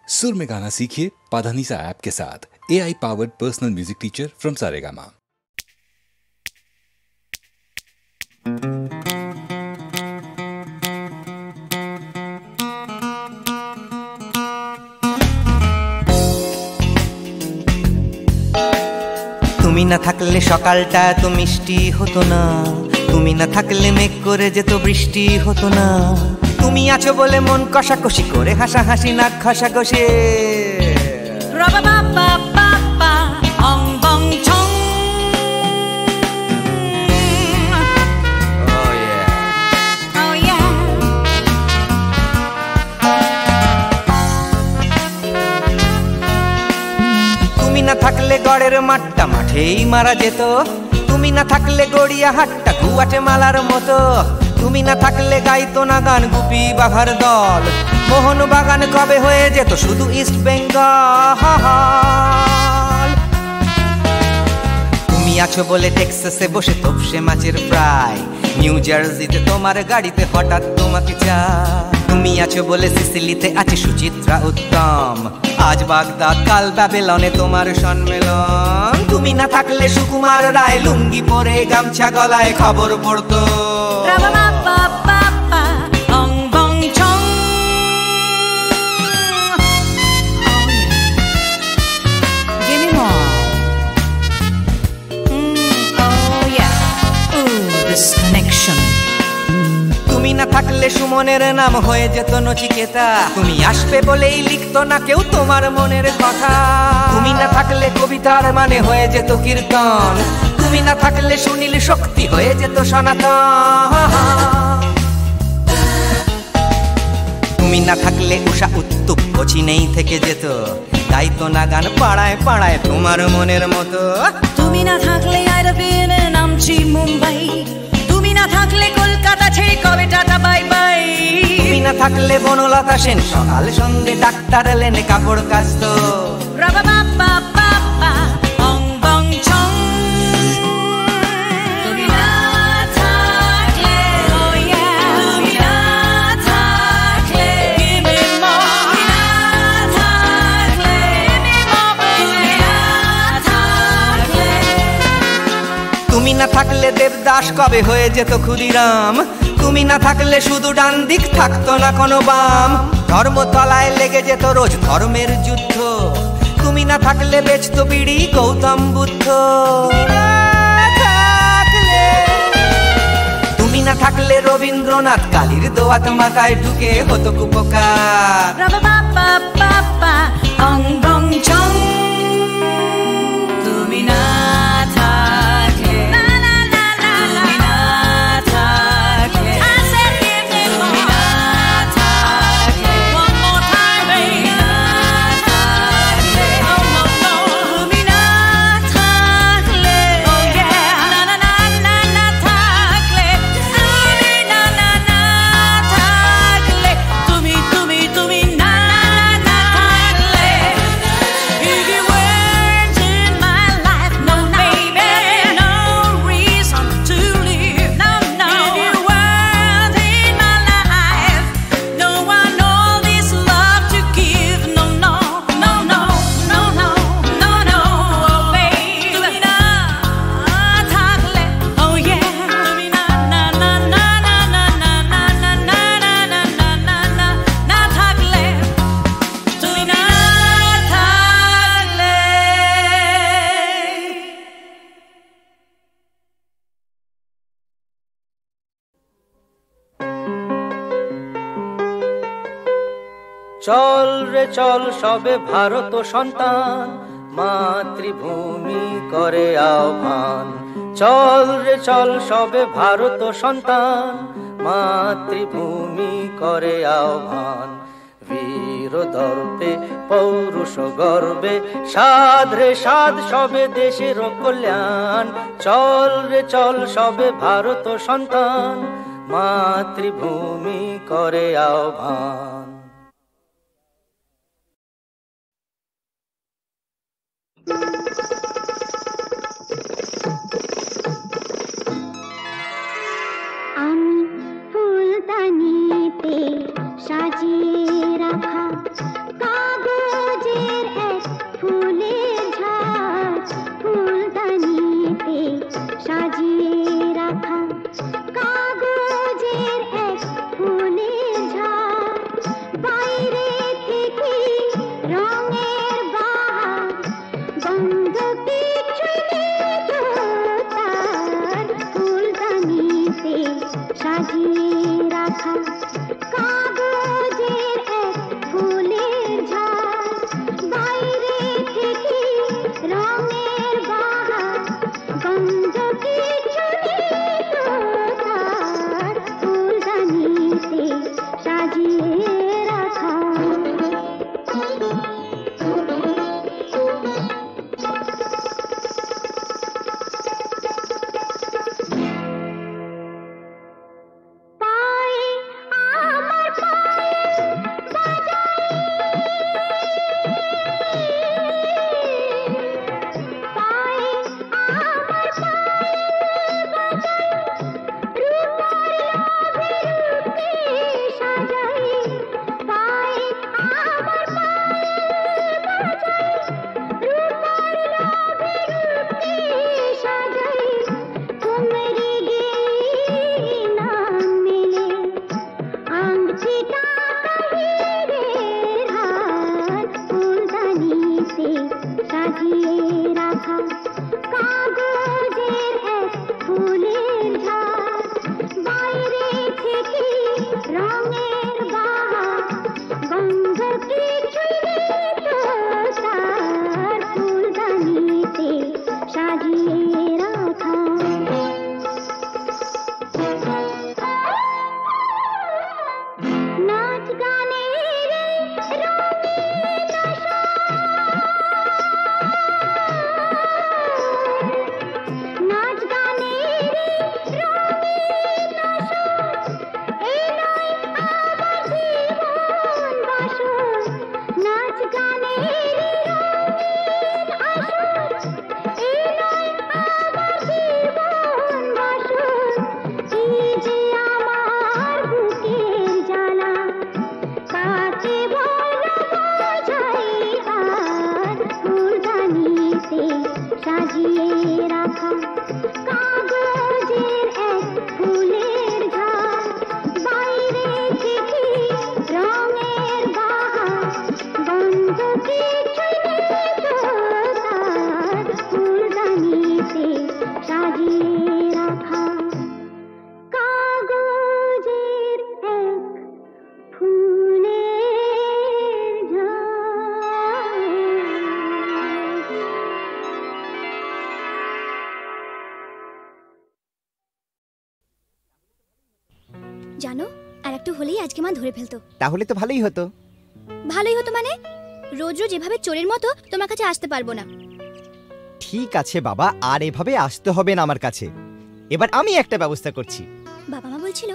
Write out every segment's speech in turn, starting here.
सुर में गाना सीखिए पाधानीसा ऐप के साथ। AI powered personal music teacher from Saregama. তুমি না থাকলে সকালটা তো মিষ্টি হতো না, তুমি না থাকলে মেঘ করে যেত বৃষ্টি হতো না। তুমি আছো বলে মন কষাকষি করে হাসাহাসি নাক ঘষাঘষি। তুমি না থাকলে গড়ের মাঠটা মাঠেই মারা যেত, তুমি না থাকলে গড়িয়া হাটটা গুয়াটে মালার মতো। তুমি না থাকলে গাইতো না গান গুপি বাঘার দল, মোহন বাগান কবে হয়ে যেত শুধু ইস্ট বেঙ্গল। তুমি আছো বলে টেক্সাসে বসে তপসে মাছের ফ্রাই, নিউ জার্সিতে তোমার গাড়িতে হঠাৎ তোমাকে চাই। তুমি আছো বলে সিসিলিতে আছে সুচিত্রা উত্তম, আজ বাগদাদ কাল ব্যাবিলনে তোমার সম্মেলন। তুমি না থাকলে সুকুমার রায় লুঙ্গি পরে গামছা গলায় খবর পড়তো। তুমি না থাকলে সুমনের নাম হয়ে যেত নচিকেতা, তুমি আসবে বলেই লিখতো না কেউ তোমার মনের কথা। তুমি না থাকলে কবিতার মানে হয়ে যেত কীর্তন, তুমি না থাকলে সুনীল শক্তি হয়ে যেত সনাতন। তুমি না থাকলে উষা উত্তুপ কোচিনেই থেকে যেত, গাইতো না গান পাড়ায় পাড়ায় তোমার মনের মতো। তুমি না থাকলে আরবিনে নামছি মুম্বাই, তুমি না থাকলে কলকাতা ছেড়ে কবে টাটা বাই বাই। তুমি না থাকলে বনলতা সেন সকাল সন্ধে ডাক্তার লেনে কাপড় কাচতো। তুমি না থাকলে দেবদাস কবে হয়ে যেত ক্ষুদিরাম, তুমি না থাকলে শুধু ডান দিক থাকতো না কোনো বাম। ধর্মতলায় লেগে যেত রোজ ধর্মের যুদ্ধ, তুমি না থাকলে বেচতো বিড়ি গৌতম বুদ্ধ। তুমি না থাকলে রবীন্দ্রনাথ কালির দোয়াত মাথায় ঢুকে হতো কুপকার। তুমি না চল রে চল সবে ভারত সন্তান, মাতৃভূমি করে আহ্বান। চল রে চল সবে ভারত সন্তান, মাতৃভূমি করে আহ্বান। বীর দর্পে পৌরুষ গর্বে সাধ রে সাধ সবে দেশের কল্যাণ। চল রে চল সবে ভারত সন্তান, মাতৃভূমি করে আহ্বান। আমি ফুলদানিতে সাজিয়ে রাখা কাগজ জানো, আর একটু হলেই আজকে মা ধরে ফেলতো। তাহলে তো ভালোই হতো। ভালোই হতো মানে? রোজ রোজ এভাবে চোরের মতো তোমার কাছে আসতে পারবো না। ঠিক আছে বাবা, আর এভাবে আসতে হবে না আমার কাছে। এবার আমি একটা ব্যবস্থা করছি। বাবা মা বলছিল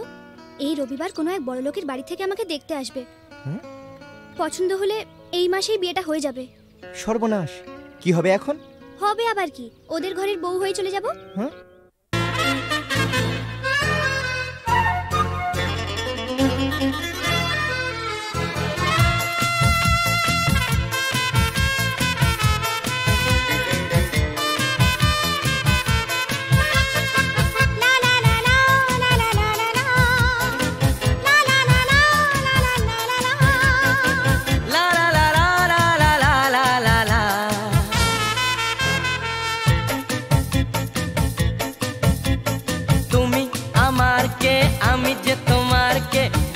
এই রবিবার কোনো এক বড় লোকের বাড়ি থেকে আমাকে দেখতে আসবে। পছন্দ হলে এই মাসেই বিয়েটা হয়ে যাবে। সর্বনাশ, কি হবে এখন? হবে আবার কি, ওদের ঘরের বউ হয়ে চলে যাব।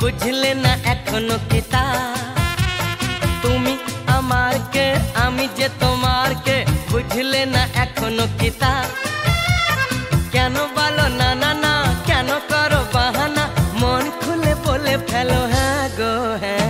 বুঝলে না এখনো কিতা, তুমি আমার কে আমি যে তোমার কে, বুঝলে না এখনো কিতা। কেন বলো না না না, কেন করো বাহানা, মন খুলে বলে ফেলো হ্যাঁ গো হ্যাঁ।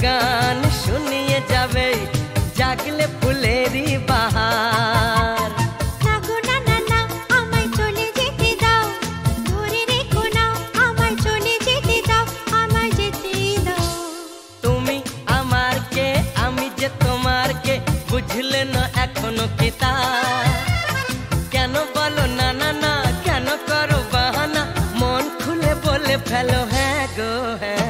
গান শুনিয়ে যাবে জাগলে ফুলেরই বাহার। আমায় চলে যেতে দাও, ধরে রেখো না আমায় চলে যেতে দাও, আমায় যেতে দাও। তুমি আমার কে আমি যে তোমার কে, বুঝলে না এখনো কিতা। কেন বলো না না না, কেন করো বাহানা, মন খুলে বলে ফেলো হ্যাঁ গো হ্যাঁ।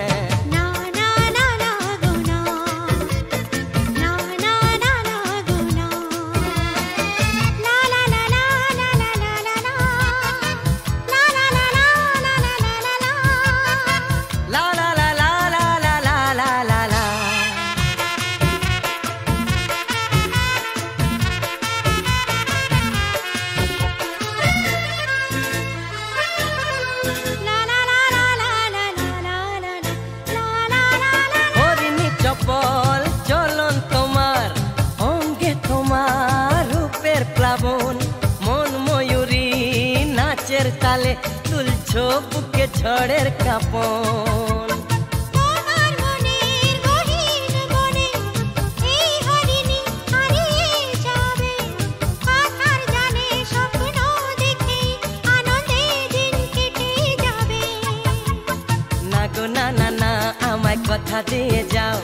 তালে তুলছো বুকে ঝড়ের কাঁপন। তোমার মনের গহীন বনে এই হরিণী হারিয়ে যাবে, কথার জানে স্বপ্ন দেখে আনন্দে দিন কেটে যাবে। না গো না না না, আমায় কথা দিয়ে যাও,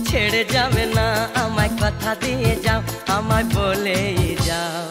ছেড়ে যাবে না আমায় কথা দিয়ে যাও, আমায় বলে যাও।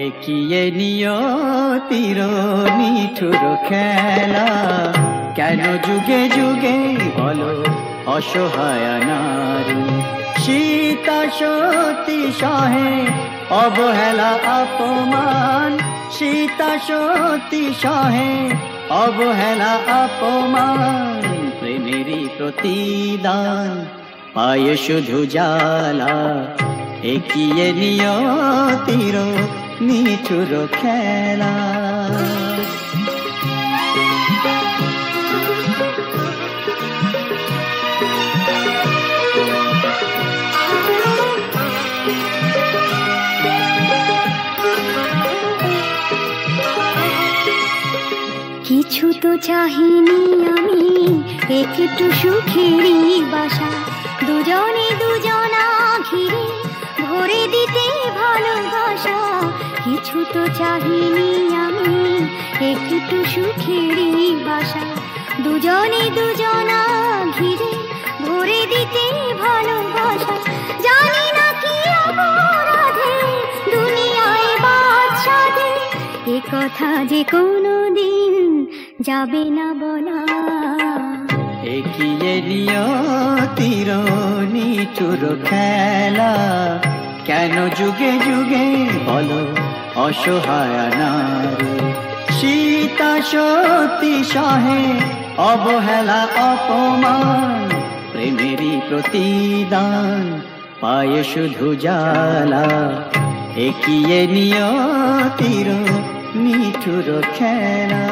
একিয়ে নিয়তির নিঠুর খেলা, কেন যুগে যুগে বলো অসহায় নারী। সীতা সতী সহে অবহেলা অপমান, সীতা সতী সহে অবহেলা অপমান, প্রেমেরই প্রতিদান পায় শুধু জ্বালা। একিয়ে নিয়তির নিঠুর খেলা। কিছু তো চাহিনি আমি, একটু সুখেরই বাসা, দুজনে দুজনা ঘিরে ভরে দিতে ভালোবাসা। কিছু তো চাহিনি আমি, একটু সুখেরই বাসা, দুজনে দুজনা ঘিরে ভরে দিতে ভালোবাসা। জানি না কি অপরাধে দুনিয়ায় বাদশাদে, এ কথা যে কোনোদিন যাবে না বলা। একিয়ে নিয়তির নিঠুর খেলা, কেন যুগে যুগে বলো অসহায় নারী। সীতা সতী সহে অবহেলা অপমান, প্রেমেরই প্রতিদান পায় শুধু জ্বালা। একিয়ে নিয়তির নিঠুর খেলা।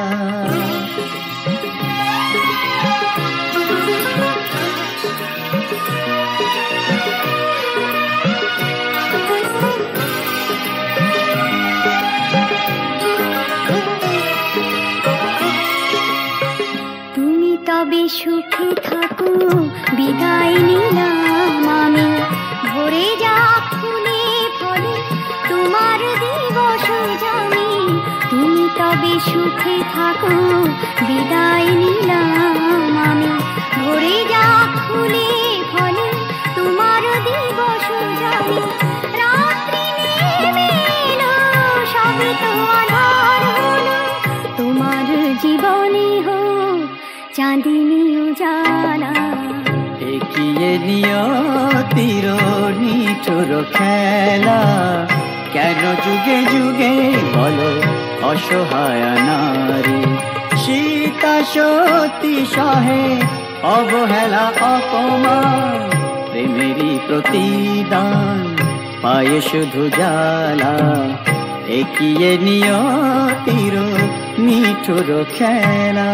তুমি তবে সুখে থাকো, বিদায় নিলাম আমি, ভরে যা ফুলে ফলে তোমার দিবস জানি। তুমি তবে সুখে থাকো, বিদায় নিলাম আমি, ভরে যা ফুলে ফলে তোমার দিবস জানি। রাত্রি নেমে এলো, সব তো আধার হলো, তোমার জীবনে হোক চাঁদিনী উজালা। একিয়ে নিয়তির নিঠুর খেলা, কেন যুগে যুগে বলো অসহায় নারী। সীতা সতী সহে অবহেলা অপমান, প্রেমেরই প্রতিদান পায় শুধু জ্বালা। একিয়ে নিয়তির নিঠুর খেলা।